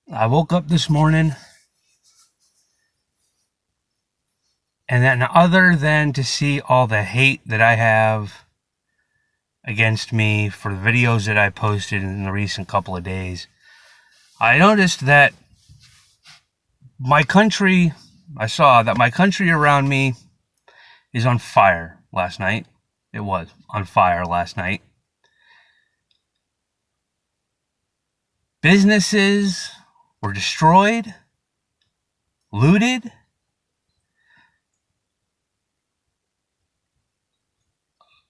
I woke up this morning, and then other than to see all the hate that I have against me for the videos that I posted in the recent couple of days, I noticed that my country, I saw that my country around me is on fire last night. It was on fire last night. Businesses were destroyed, looted.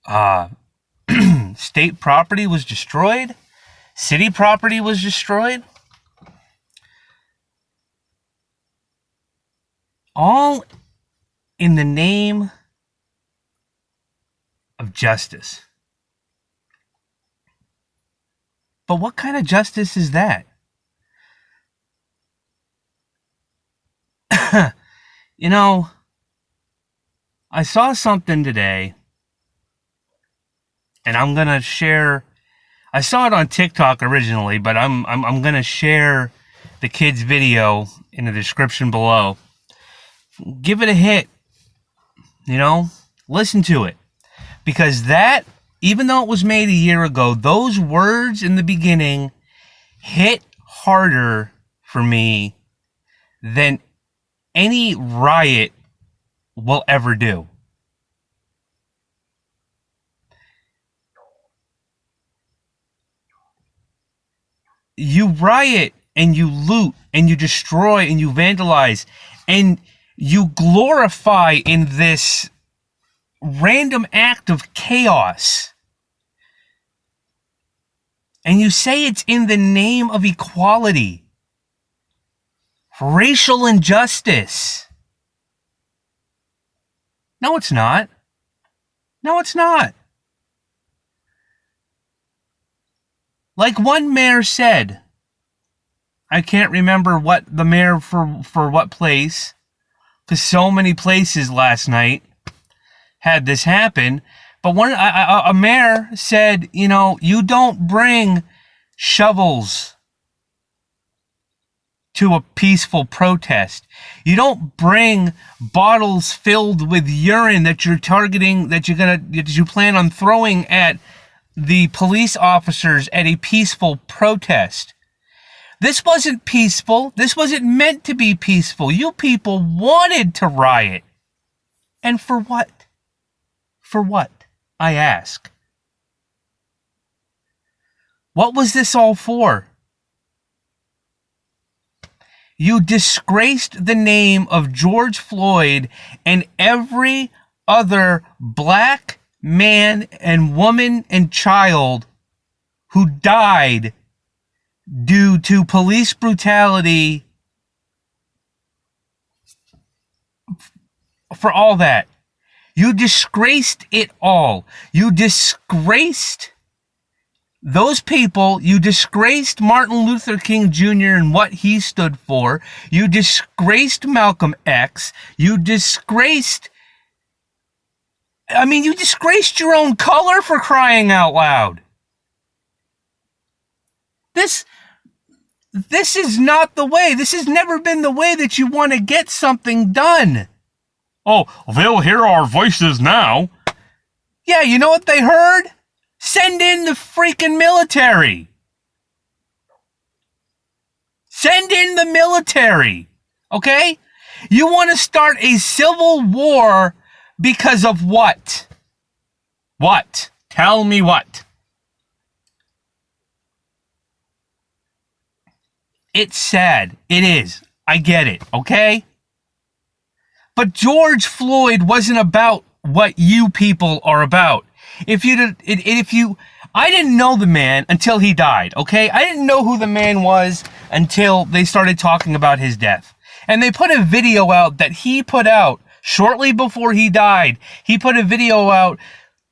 Uh, State property was destroyed. City property was destroyed. All in the name of justice. But what kind of justice is that? You know, I saw something today, and I'm gonna share. I saw it on TikTok originally, but I'm gonna share the kid's video in the description below. Give it a hit. Listen to it, because that, even though it was made a year ago, those words in the beginning hit harder for me than any riot will ever do. You riot and you loot and you destroy and you vandalize and you glorify in this random act of chaos. And you say it's in the name of equality, racial injustice. No, it's not. No, it's not. Like one mayor said, I can't remember what the mayor for what place, because so many places last night had this happen. But a mayor said, you don't bring shovels to a peaceful protest. You don't bring bottles filled with urine that you're targeting, that you plan on throwing at the police officers at a peaceful protest. This wasn't peaceful. This wasn't meant to be peaceful. You people wanted to riot. And for what? For what, I ask? What was this all for? You disgraced the name of George Floyd and every other black man and woman and child who died due to police brutality, for all that. You disgraced it all. You disgraced those people. You disgraced Martin Luther King Jr. and what he stood for. You disgraced Malcolm X. You disgraced your own color, for crying out loud. This is not the way. This has never been the way that you want to get something done. Oh, they'll hear our voices now. Yeah, you know what they heard? Send in the freaking military. Send in the military. Okay? You want to start a civil war because of what? What? Tell me what? It's sad. It is. I get it, okay? But George Floyd wasn't about what you people are about. I didn't know the man until he died, okay? I didn't know who the man was until they started talking about his death. And they put a video out that he put out shortly before he died. He put a video out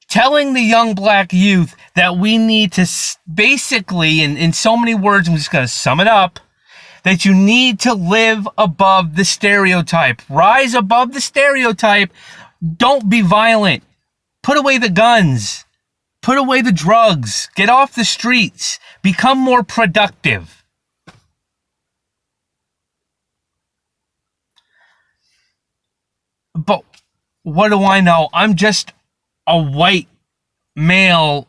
telling the young black youth that we need to basically, in so many words, I'm just going to sum it up, that you need to live above the stereotype. Rise above the stereotype. Don't be violent. Put away the guns. Put away the drugs. Get off the streets. Become more productive. But what do I know? I'm just a white male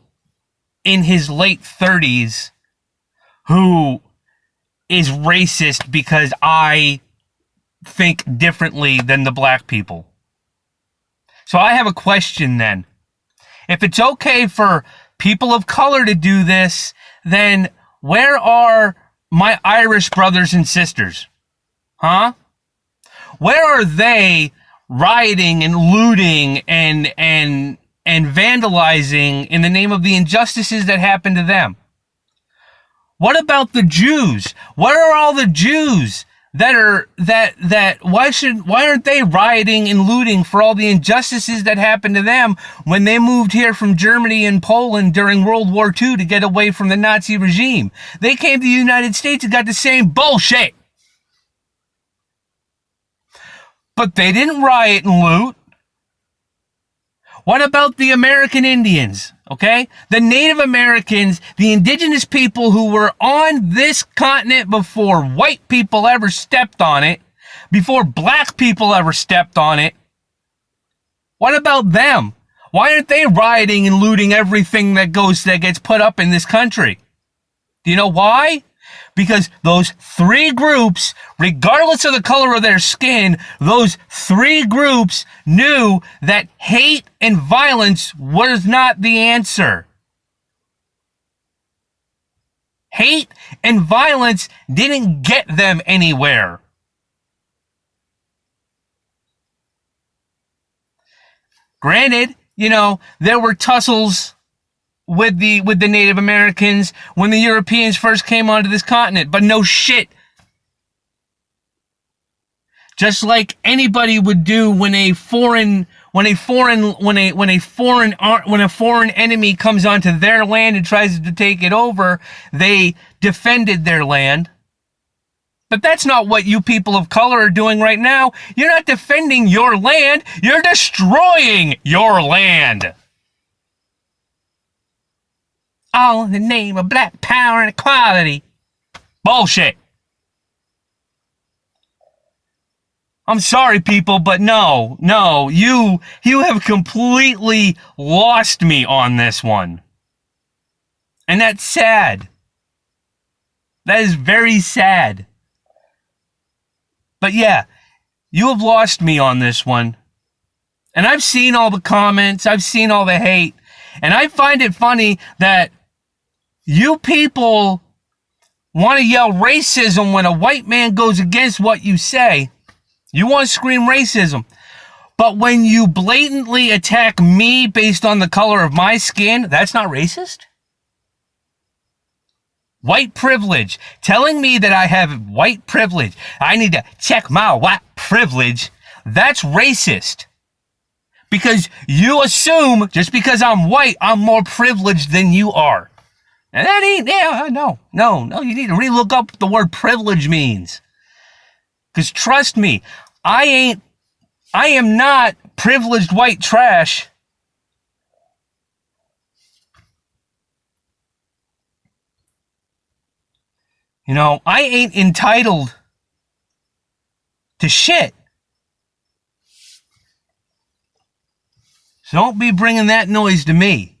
in his late 30s who is racist because I think differently than the black people. So I have a question then. If it's okay for people of color to do this, then where are my Irish brothers and sisters? Huh? Where are they rioting and looting and vandalizing in the name of the injustices that happen to them? What about the Jews? Where are all the Jews why aren't they rioting and looting for all the injustices that happened to them when they moved here from Germany and Poland during World War II to get away from the Nazi regime? They came to the United States and got the same bullshit. But they didn't riot and loot. What about the American Indians? Okay? The Native Americans, the indigenous people who were on this continent before white people ever stepped on it, before black people ever stepped on it. What about them? Why aren't they rioting and looting everything that gets put up in this country? Do you know why? Because those three groups, regardless of the color of their skin, those three groups knew that hate and violence was not the answer. Hate and violence didn't get them anywhere. Granted, there were tussles with the Native Americans when the Europeans first came onto this continent, but no shit. Just like anybody would do when a foreign enemy comes onto their land and tries to take it over, they defended their land. But that's not what you people of color are doing right now. You're not defending your land, you're destroying your land. All in the name of black power and equality. Bullshit. I'm sorry, people, but no, you have completely lost me on this one. And that's sad. That is very sad. But yeah, you have lost me on this one. And I've seen all the comments, I've seen all the hate, and I find it funny that you people want to yell racism when a white man goes against what you say. You want to scream racism. But when you blatantly attack me based on the color of my skin, that's not racist? White privilege. Telling me that I have white privilege. I need to check my white privilege. That's racist. Because you assume just because I'm white, I'm more privileged than you are. And that ain't, no, you need to relook up what the word privilege means. Because trust me, I am not privileged white trash. I ain't entitled to shit. So don't be bringing that noise to me.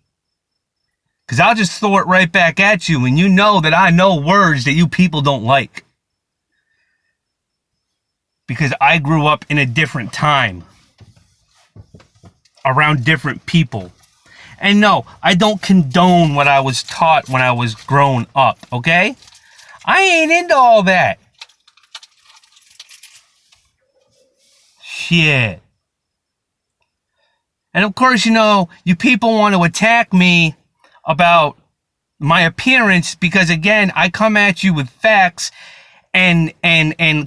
Because I'll just throw it right back at you, and you know that I know words that you people don't like. Because I grew up in a different time. Around different people. And no, I don't condone what I was taught when I was grown up, okay? I ain't into all that. Shit. And of course, you people want to attack me about my appearance because, again, I come at you with facts and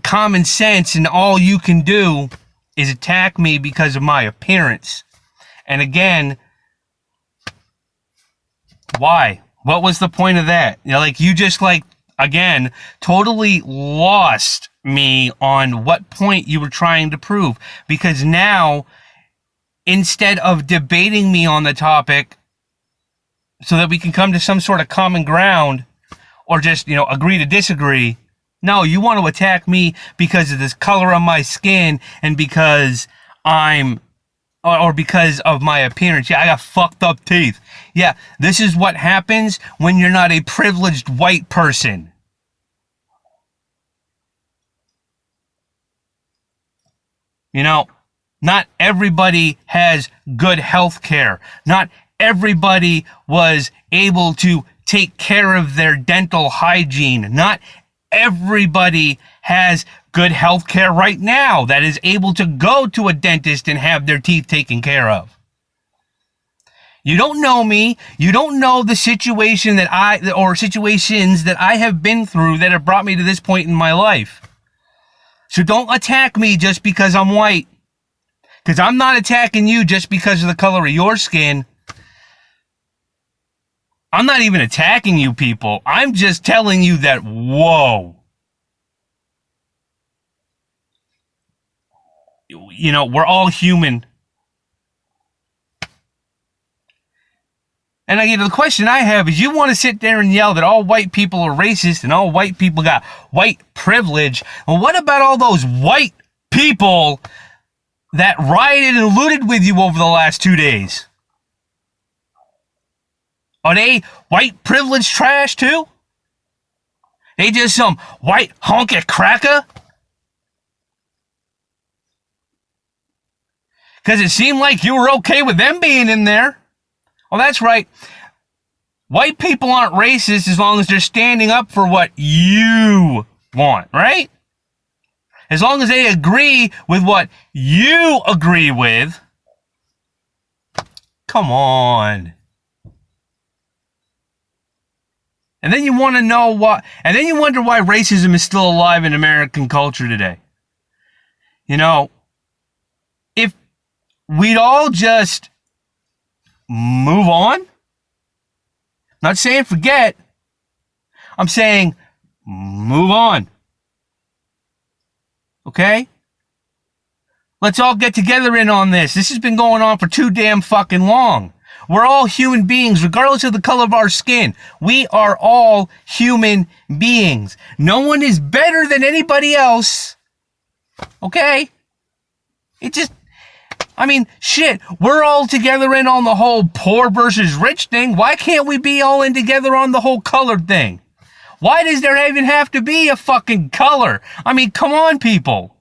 common sense, and all you can do is attack me because of my appearance. And again, why? What was the point of that? You just again, totally lost me on what point you were trying to prove. Because now, instead of debating me on the topic so that we can come to some sort of common ground or just, agree to disagree, no, you want to attack me because of this color of my skin and because I'm or because of my appearance. Yeah, I got fucked up teeth. Yeah, this is what happens when you're not a privileged white person. You know, not everybody has good health care. Not everybody was able to take care of their dental hygiene. Not everybody has good health care right now that is able to go to a dentist and have their teeth taken care of. You don't know me. You don't know the situation or situations that I have been through that have brought me to this point in my life. So don't attack me just because I'm white. Because I'm not attacking you just because of the color of your skin. I'm not even attacking you people. I'm just telling you that, whoa. You know, we're all human. And the question I have is, you want to sit there and yell that all white people are racist and all white people got white privilege. Well, what about all those white people that rioted and looted with you over the last 2 days? Are they white privilege trash too? They just some white honky cracker? Because it seemed like you were okay with them being in there. Well, that's right. White people aren't racist as long as they're standing up for what you want, right? As long as they agree with what you agree with. Come on. And then you want to know what, and then you wonder why racism is still alive in American culture today. You know, if we'd all just move on. Not saying forget. I'm saying move on. Okay? Let's all get together in on this. This has been going on for too damn fucking long. We're all human beings, regardless of the color of our skin. We are all human beings. No one is better than anybody else. Okay? Shit, we're all together in on the whole poor versus rich thing. Why can't we be all in together on the whole colored thing? Why does there even have to be a fucking color? I mean, come on, people.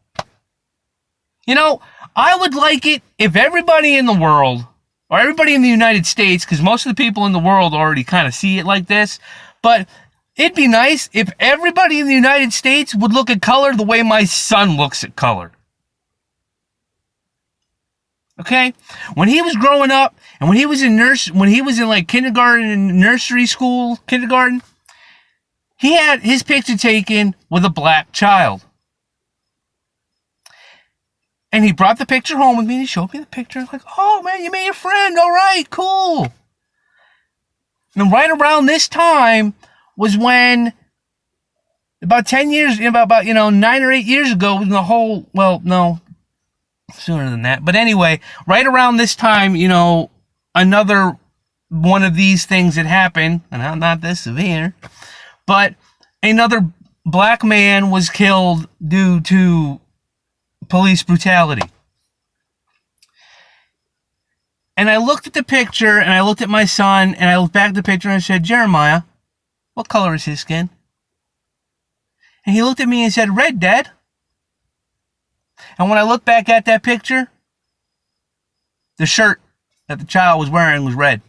You know, I would like it if everybody in the world, or everybody in the United States, because most of the people in the world already kind of see it like this, but it'd be nice if everybody in the United States would look at color the way my son looks at color. Okay? When he was growing up, and when he was in like kindergarten and nursery school, kindergarten, he had his picture taken with a black child. And he brought the picture home with me, and he showed me the picture. Like, oh man, you made a friend. All right, cool. And right around this time was when, about 10 years, about 9 or 8 years ago, when the whole, well, no, sooner than that. But anyway, right around this time, another one of these things had happened, and I'm not this severe, but another black man was killed due to police brutality. And I looked at the picture, and I looked at my son, and I looked back at the picture, and I said, Jeremiah, what color is his skin? And he looked at me and said, red, Dad. And when I look back at that picture, the shirt that the child was wearing was red.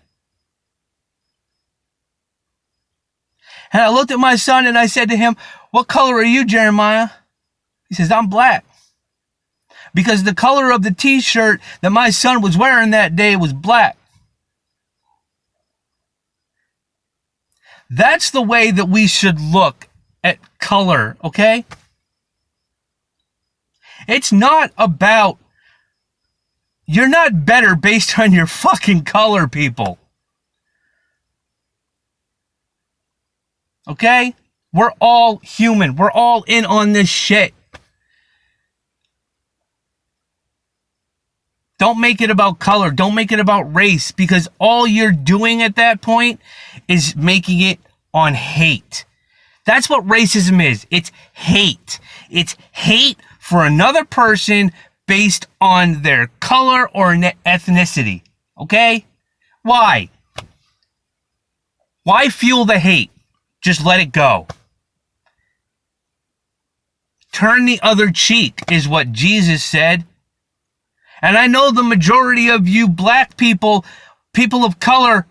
And I looked at my son and I said to him, what color are you, Jeremiah? He says, I'm black. Because the color of the t-shirt that my son was wearing that day was black. That's the way that we should look at color, okay? It's not about, you're not better based on your fucking color, people. Okay? We're all human. We're all in on this shit. Don't make it about color. Don't make it about race, because all you're doing at that point is making it on hate. That's what racism is. It's hate. It's hate for another person based on their color or ethnicity. Okay? Why? Why fuel the hate? Just let it go. Turn the other cheek is what Jesus said. And I know the majority of you black people, people of color,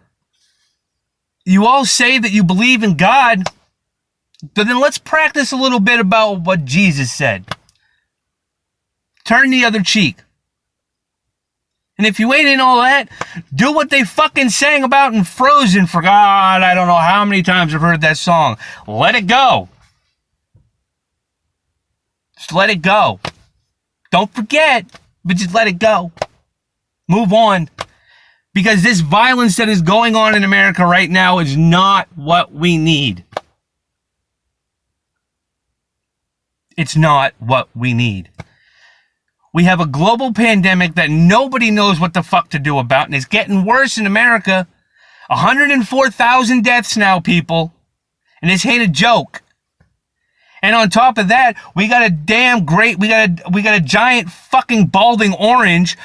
you all say that you believe in God, but then let's practice a little bit about what Jesus said. Turn the other cheek. And if you ain't in all that, do what they fucking sang about in Frozen for God. I don't know how many times I've heard that song. Let it go. Just let it go. Don't forget, but just let it go. Move on. Because this violence that is going on in America right now is not what we need. It's not what we need. We have a global pandemic that nobody knows what the fuck to do about, and it's getting worse in America. 104,000 deaths now, people. And this ain't a joke. And on top of that, we got a giant fucking balding orange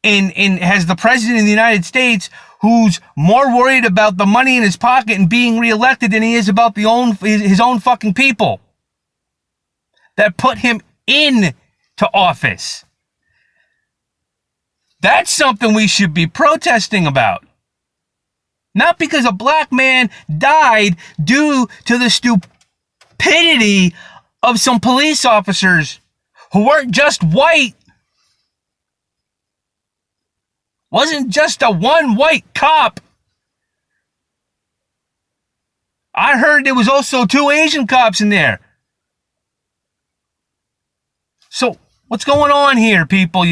as the president of the United States, who's more worried about the money in his pocket and being reelected than he is about his own fucking people that put him in to office. That's something we should be protesting about. Not because a black man died due to the stupidity of some police officers who weren't just white. Wasn't just a one white cop. I heard there was also 2 Asian cops in there. So, what's going on here, people?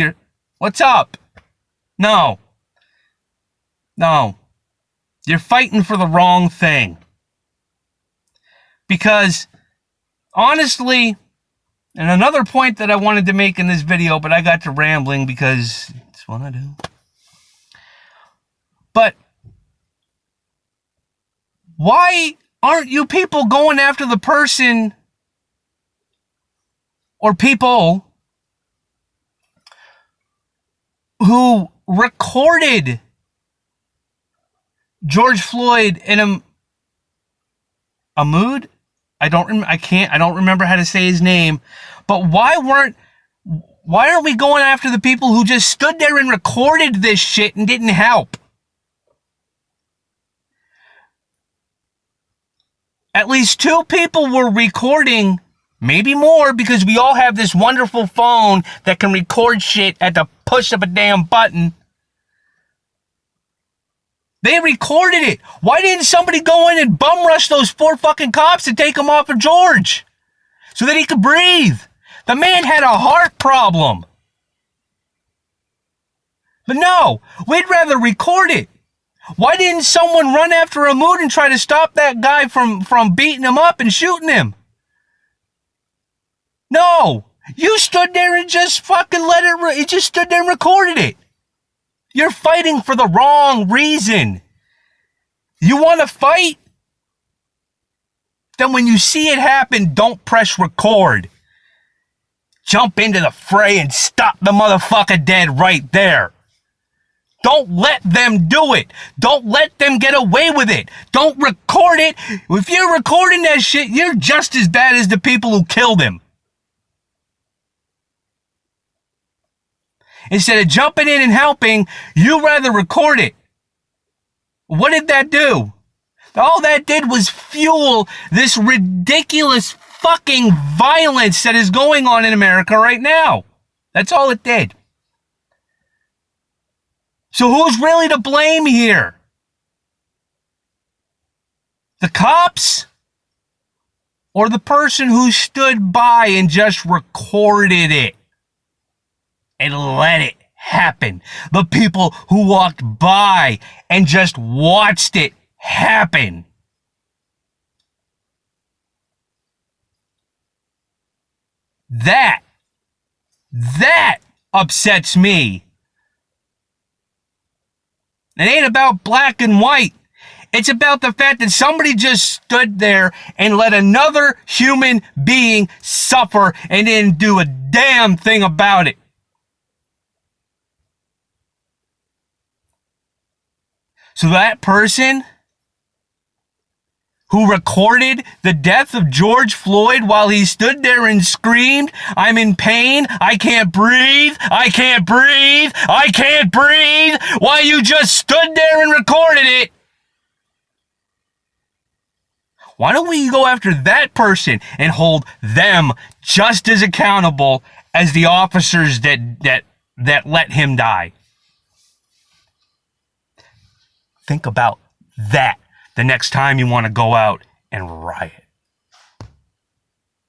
What's up? No. You're fighting for the wrong thing. Because, honestly, and another point that I wanted to make in this video, but I got to rambling because it's what I do. But, why aren't you people going after the person or people who recorded George Floyd in a mood? I don't remember how to say his name. But why aren't we going after the people who just stood there and recorded this shit and didn't help? At least 2 people were recording, maybe more, because we all have this wonderful phone that can record shit at the push of a damn button. They recorded it. Why didn't somebody go in and bum rush those 4 fucking cops to take him off of George so that he could breathe? The man had a heart problem. But no, we'd rather record it. Why didn't someone run after a mood and try to stop that guy from beating him up and shooting him? No, you stood there and just fucking you just stood there and recorded it. You're fighting for the wrong reason. You want to fight? Then when you see it happen, don't press record. Jump into the fray and stop the motherfucker dead right there. Don't let them do it. Don't let them get away with it. Don't record it. If you're recording that shit, you're just as bad as the people who killed him. Instead of jumping in and helping, you rather record it. What did that do? All that did was fuel this ridiculous fucking violence that is going on in America right now. That's all it did. So who's really to blame here? The cops? Or the person who stood by and just recorded it and let it happen? The people who walked by and just watched it happen. That upsets me. It ain't about black and white. It's about the fact that somebody just stood there and let another human being suffer and didn't do a damn thing about it. So that person who recorded the death of George Floyd while he stood there and screamed, "I'm in pain, I can't breathe, I can't breathe, I can't breathe," while you just stood there and recorded it. Why don't we go after that person and hold them just as accountable as the officers that let him die? Think about that the next time you want to go out and riot.